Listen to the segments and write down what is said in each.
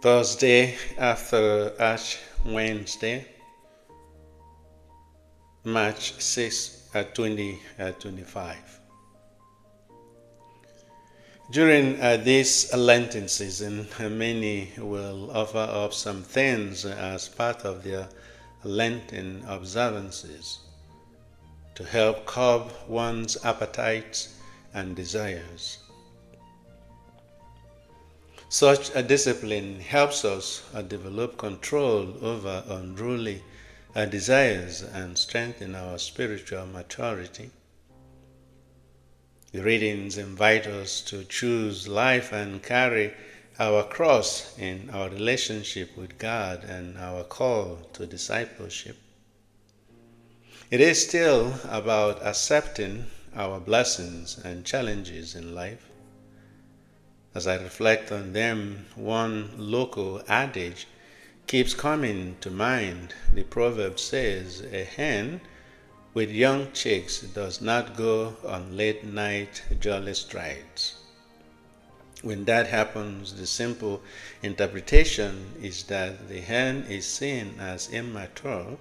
Thursday after Ash Wednesday, March 6, 2025. During this Lenten season, many will offer up some things as part of their Lenten observances to help curb one's appetites and desires. Such a discipline helps us develop control over unruly desires and strengthen our spiritual maturity. The readings invite us to choose life and carry our cross in our relationship with God and our call to discipleship. It is still about accepting our blessings and challenges in life. As I reflect on them, one local adage keeps coming to mind. The proverb says, "A hen with young chicks does not go on late-night jolly strides." When that happens, the simple interpretation is that the hen is seen as immature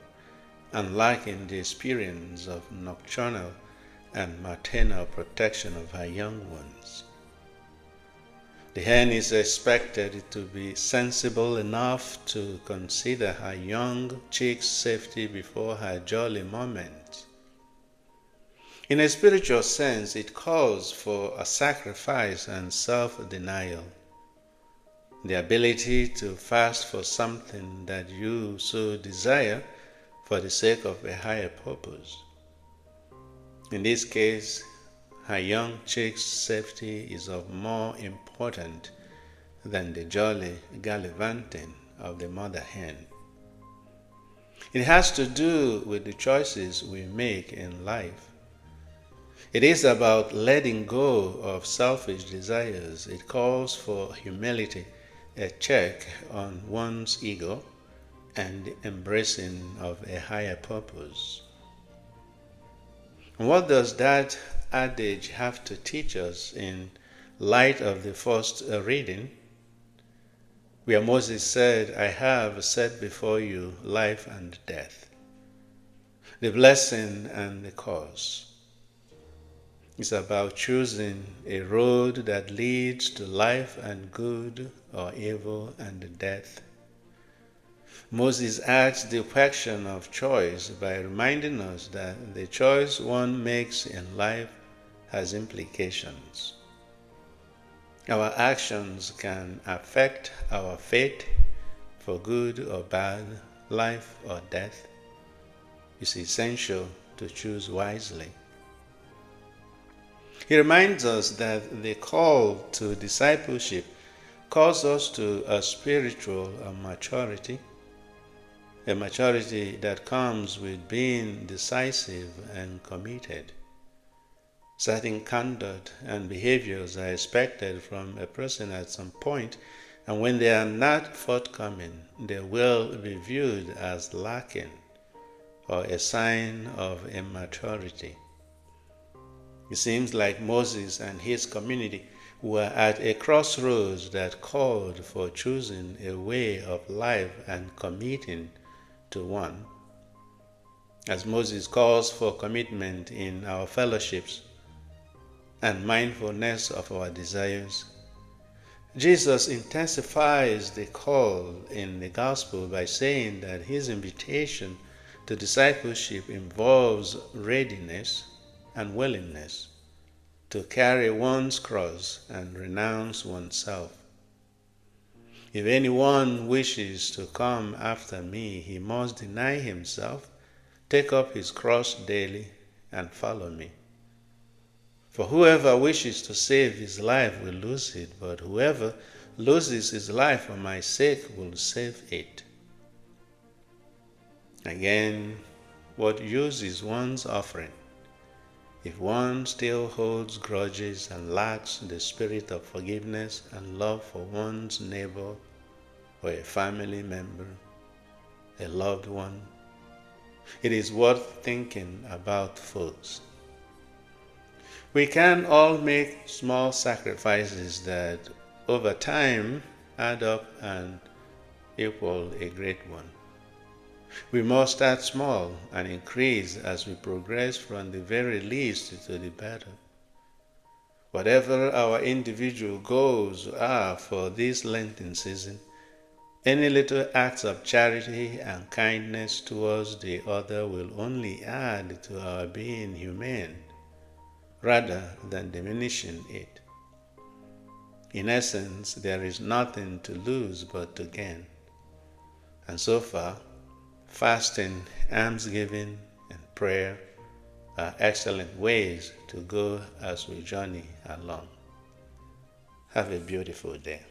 and lacking the experience of nocturnal and maternal protection of her young ones. The hen is expected to be sensible enough to consider her young chick's safety before her jolly moment. In a spiritual sense, it calls for a sacrifice and self-denial, the ability to fast for something that you so desire for the sake of a higher purpose. In this case, her young chick's safety is of more important than the jolly gallivanting of the mother hen. It has to do with the choices we make in life. It is about letting go of selfish desires. It calls for humility, a check on one's ego, and the embracing of a higher purpose. And what does that adage have to teach us in light of the first reading, where Moses said, "I have set before you life and death"? The blessing and the curse. It's about choosing a road that leads to life and good, or evil and death. Moses asks the question of choice by reminding us that the choice one makes in life has implications. Our actions can affect our fate for good or bad, life or death. It's essential to choose wisely. He reminds us that the call to discipleship calls us to a spiritual maturity, a maturity that comes with being decisive and committed. Certain conduct and behaviors are expected from a person at some point, and when they are not forthcoming, they will be viewed as lacking or a sign of immaturity. It seems like Moses and his community were at a crossroads that called for choosing a way of life and committing to one. As Moses calls for commitment in our fellowships and mindfulness of our desires, Jesus intensifies the call in the gospel by saying that his invitation to discipleship involves readiness and willingness to carry one's cross and renounce oneself. "If anyone wishes to come after me, he must deny himself, take up his cross daily, and follow me. For whoever wishes to save his life will lose it, but whoever loses his life for my sake will save it." Again, what use is one's offering if one still holds grudges and lacks the spirit of forgiveness and love for one's neighbor or a family member, a loved one? It is worth thinking about, folks. We can all make small sacrifices that over time add up and equal a great one. We must start small and increase as we progress from the very least to the better. Whatever our individual goals are for this Lenten season, any little acts of charity and kindness towards the other will only add to our being humane, rather than diminishing it. In essence, there is nothing to lose but to gain. And so far, fasting, almsgiving, and prayer are excellent ways to go as we journey along. Have a beautiful day.